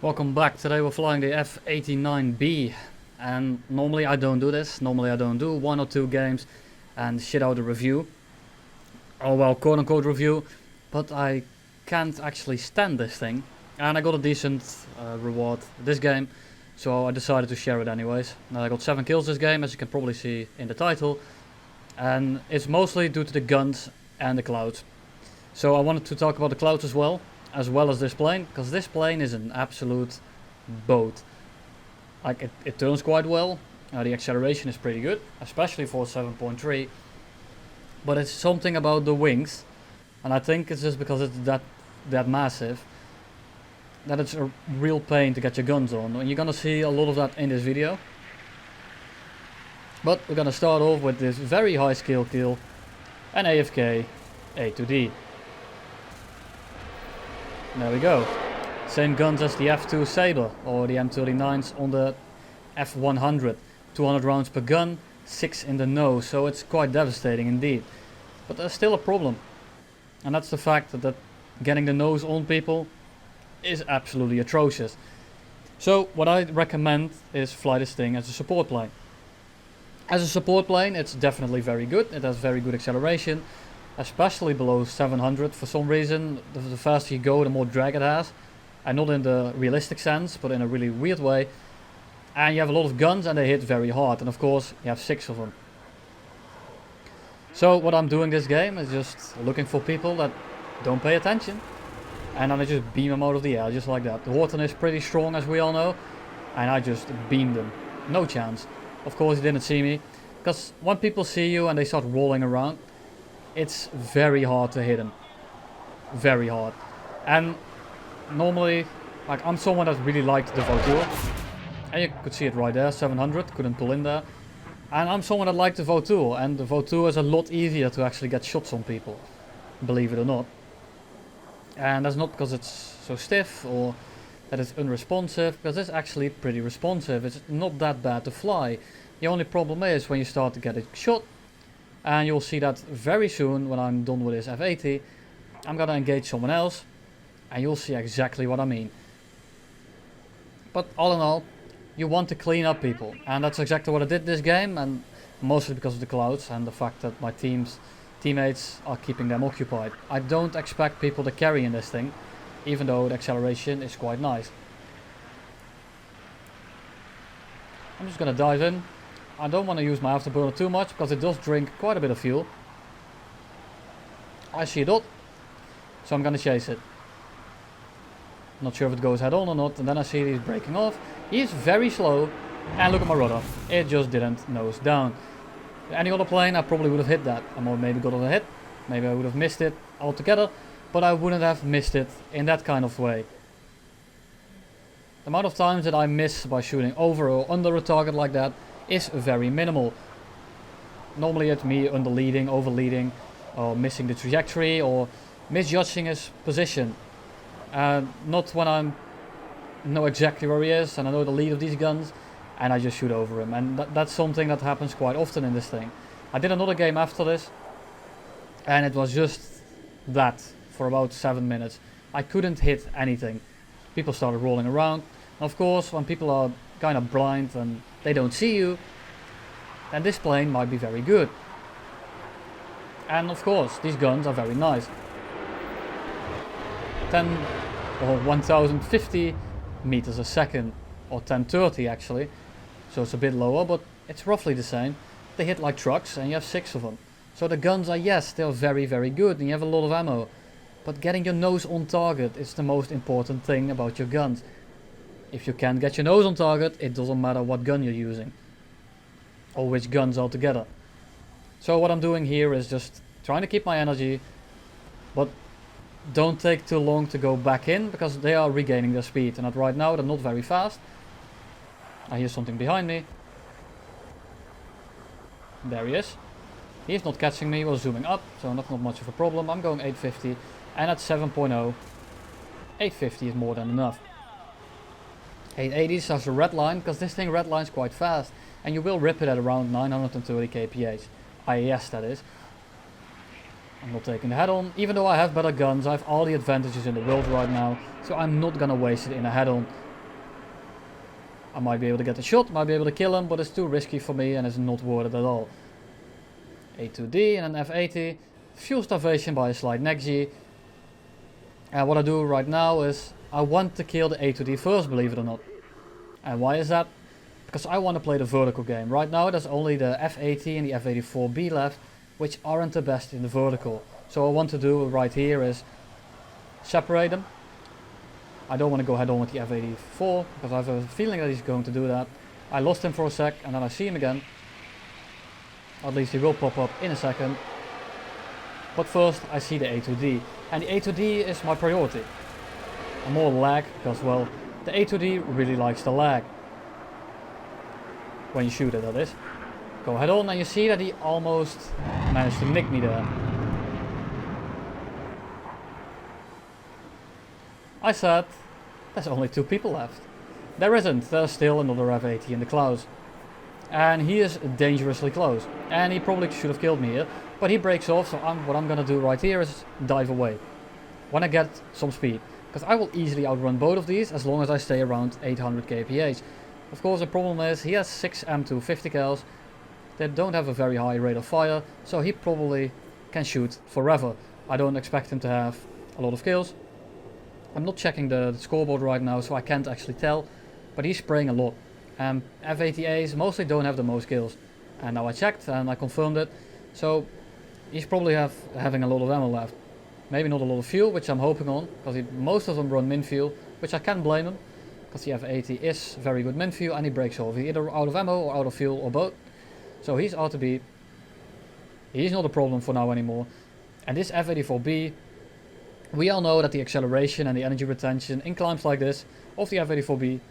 Welcome back. Today we're flying the F89B, and normally I don't do this. Normally I don't do one or two games and shit out a review, or well, quote unquote review, but I can't actually stand this thing, and I got a decent reward this game, so I decided to share it anyways. Now I got 7 kills this game, as you can probably see in the title, and it's mostly due to the guns and the clouds. So I wanted to talk about the clouds as well as this plane, because this plane is an absolute boat. Like it turns quite well, the acceleration is pretty good, especially for 7.3, but it's something about the wings, and I think it's just because it's that massive, that it's a real pain to get your guns on, and you're gonna see a lot of that in this video. But we're gonna start off with this very high skill kill, an AFK A to D. There we go. Same guns as the F2 Sabre or the M39s on the F100. 200 rounds per gun, 6 in the nose, so it's quite devastating indeed. But there's still a problem, and that's the fact that getting the nose on people is absolutely atrocious. So what I recommend is fly this thing as a support plane. As a support plane, it's definitely very good. It has very good acceleration, especially below 700 for some reason. The faster you go, the more drag it has, and not in the realistic sense, but in a really weird way. And you have a lot of guns and they hit very hard, and of course you have 6 of them. So what I'm doing this game is just looking for people that don't pay attention, and then I just beam them out of the air, just like that. The Horton is pretty strong, as we all know, and I just beamed them. No chance. Of course he didn't see me, because when people see you and they start rolling around, it's very hard to hit him. Very hard. And normally, like, I'm someone that really liked the Vautour. And you could see it right there, 700, couldn't pull in there. And I'm someone that liked the Vautour, and the Vautour is a lot easier to actually get shots on people, believe it or not. And that's not because it's so stiff or that it's unresponsive, because it's actually pretty responsive. It's not that bad to fly. The only problem is when you start to get a shot, and you'll see that very soon when I'm done with this F80, I'm gonna engage someone else, and you'll see exactly what I mean. But all in all, you want to clean up people, and that's exactly what I did this game, and mostly because of the clouds and the fact that my teammates are keeping them occupied. I don't expect people to carry in this thing, even though the acceleration is quite nice. I'm just gonna dive in. I don't want to use my afterburner too much because it does drink quite a bit of fuel. I see a dot, so I'm gonna chase it. Not sure if it goes head on or not, and then I see he's breaking off. He's very slow, and look at my rudder. It just didn't nose down. Any other plane, I probably would have hit that. I maybe got a hit, maybe I would have missed it altogether, but I wouldn't have missed it in that kind of way. The amount of times that I miss by shooting over or under a target like that is very minimal. Normally it's me underleading, overleading, or missing the trajectory, or misjudging his position. Not when I know exactly where he is and I know the lead of these guns, and I just shoot over him. And that's something that happens quite often in this thing. I did another game after this, and it was just that for about 7 minutes. I couldn't hit anything. People started rolling around. Of course, when people are kind of blind and they don't see you, then this plane might be very good. And of course, these guns are very nice. 10 or 1050 meters a second, or 1030 actually, so it's a bit lower, but it's roughly the same. They hit like trucks, and you have 6 of them. So the guns are, yes, they're very, very good, and you have a lot of ammo. But getting your nose on target is the most important thing about your guns. If you can't get your nose on target, it doesn't matter what gun you're using, or which guns altogether. So what I'm doing here is just trying to keep my energy, but don't take too long to go back in, because they are regaining their speed, and right now they're not very fast. I hear something behind me. There he is. He's not catching me. We're zooming up, so not much of a problem. I'm going 850, and at 7.0, 850 is more than enough. 880 is a red line, because this thing red lines quite fast, and you will rip it at around 930 kph. IAS, that is. I'm not taking the head-on. Even though I have better guns, I have all the advantages in the world right now, so I'm not gonna waste it in a head-on. I might be able to get the shot, might be able to kill him, but it's too risky for me and it's not worth it at all. A2D and an F80. Fuel starvation by a slight neck G. And what I do right now is I want to kill the A2D first, believe it or not. And why is that? Because I want to play the vertical game. Right now there's only the F80 and the F84B left, which aren't the best in the vertical. So what I want to do right here is separate them. I don't want to go head on with the F84 because I have a feeling that he's going to do that. I lost him for a sec and then I see him again. At least he will pop up in a second. But first I see the A2D. And the A2D is my priority. And more lag because, well, the A2D really likes the lag. When you shoot it, that is. Go head on and you see that he almost managed to nick me there. I said, there's only 2 people left. There isn't, there's still another F80 in the clouds. And he is dangerously close. And he probably should have killed me here. But he breaks off, so what I'm gonna do right here is dive away. When I get some speed. Because I will easily outrun both of these as long as I stay around 800 kph. Of course the problem is he has 6 M2 50 cals. They don't have a very high rate of fire. So he probably can shoot forever. I don't expect him to have a lot of kills. I'm not checking the scoreboard right now, so I can't actually tell, but he's spraying a lot. F80As mostly don't have the most kills. And now I checked and I confirmed it, so he's probably having a lot of ammo left. Maybe not a lot of fuel, which I'm hoping on, because most of them run min fuel, which I can't blame him, because the F80 is very good min fuel and he breaks off. He's either out of ammo or out of fuel or both. So he's out to be. He's not a problem for now anymore. And this F84B, we all know that the acceleration and the energy retention in climbs like this of the F84B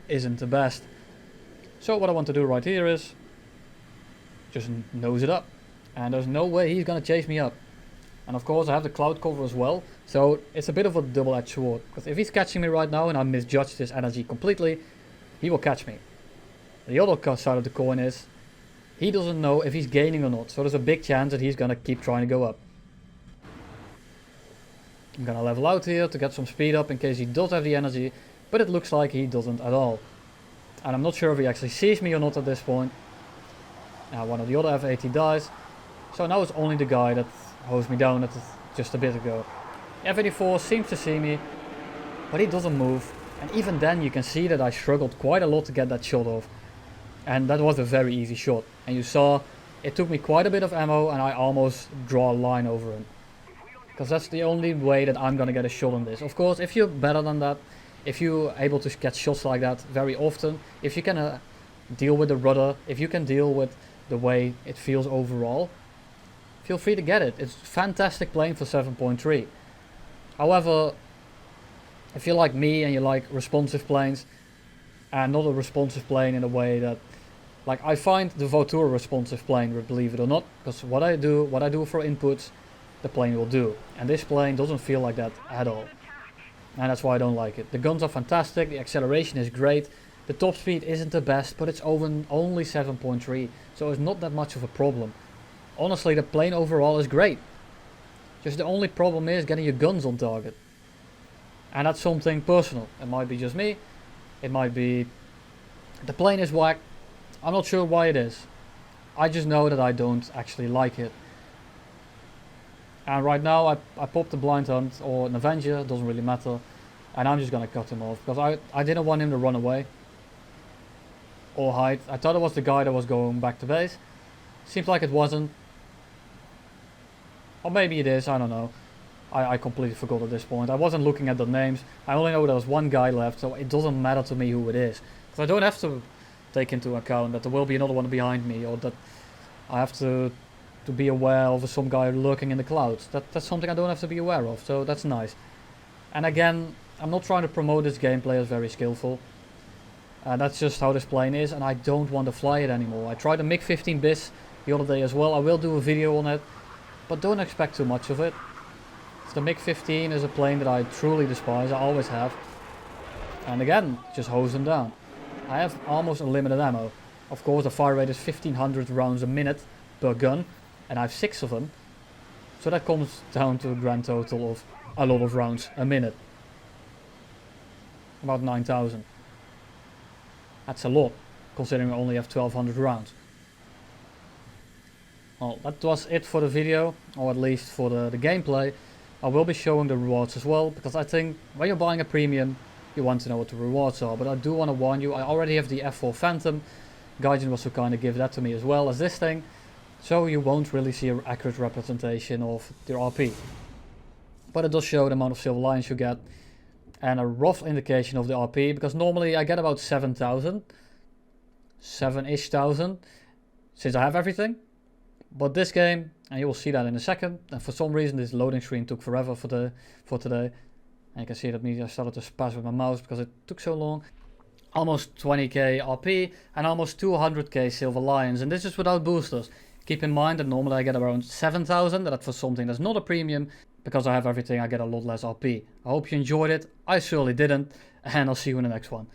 isn't the best. So what I want to do right here is just nose it up. And there's no way he's gonna chase me up. And of course I have the cloud cover as well, so it's a bit of a double-edged sword. Because if he's catching me right now and I misjudged his energy completely, he will catch me. The other side of the coin is he doesn't know if he's gaining or not, so there's a big chance that he's gonna keep trying to go up. I'm gonna level out here to get some speed up in case he does have the energy, but it looks like he doesn't at all. And I'm not sure if he actually sees me or not at this point. Now one of the other F80 dies, so now it's only the guy that hosed me down just a bit ago. F84 seems to see me, but he doesn't move, and even then you can see that I struggled quite a lot to get that shot off. And that was a very easy shot, and you saw it took me quite a bit of ammo and I almost draw a line over him. Because that's the only way that I'm gonna get a shot on this. Of course, if you're better than that, if you're able to get shots like that very often, if you can deal with the rudder, if you can deal with the way it feels overall, feel free to get it. It's a fantastic plane for 7.3. However, if you're like me and you like responsive planes, and not a responsive plane in a way that, like, I find the Votour a responsive plane, believe it or not, because what I do for inputs, the plane will do. And this plane doesn't feel like that at all. And that's why I don't like it. The guns are fantastic, the acceleration is great, the top speed isn't the best, but it's only 7.3, so it's not that much of a problem. Honestly, the plane overall is great. Just the only problem is getting your guns on target. And that's something personal. It might be just me, it might be the plane is whack, I'm not sure why it is. I just know that I don't actually like it. And right now I popped the blind hunt or an Avenger, it doesn't really matter. And I'm just gonna cut him off because I didn't want him to run away or hide. I thought it was the guy that was going back to base. Seems like it wasn't. Or maybe it is, I don't know. I completely forgot at this point. I wasn't looking at the names. I only know there was one guy left, so it doesn't matter to me who it is. Because I don't have to take into account that there will be another one behind me, or that I have to be aware of some guy lurking in the clouds. That's something I don't have to be aware of, so that's nice. And again, I'm not trying to promote this gameplay as very skillful. That's just how this plane is, and I don't want to fly it anymore. I tried the MiG-15 bis the other day as well. I will do a video on it, but don't expect too much of it. The MiG-15 is a plane that I truly despise, I always have. And again, just hose them down. I have almost unlimited ammo. Of course the fire rate is 1500 rounds a minute per gun, and I have 6 of them. So that comes down to a grand total of a lot of rounds a minute. About 9000. That's a lot, considering we only have 1200 rounds. Well, that was it for the video, or at least for the gameplay. I will be showing the rewards as well, because I think when you're buying a premium, you want to know what the rewards are. But I do want to warn you, I already have the F4 Phantom. Gaijin was so kind to give that to me as well as this thing. So you won't really see an accurate representation of the RP. But it does show the amount of silver lions you get. And a rough indication of the RP, because normally I get about 7,000. 7-ish thousand. Since I have everything. But this game, and you will see that in a second, and for some reason this loading screen took forever for today. And you can see that I started to spaz with my mouse because it took so long. Almost 20k RP and almost 200k silver lions, and this is without boosters. Keep in mind that normally I get around 7,000, that for something that's not a premium. Because I have everything, I get a lot less RP. I hope you enjoyed it, I surely didn't, and I'll see you in the next one.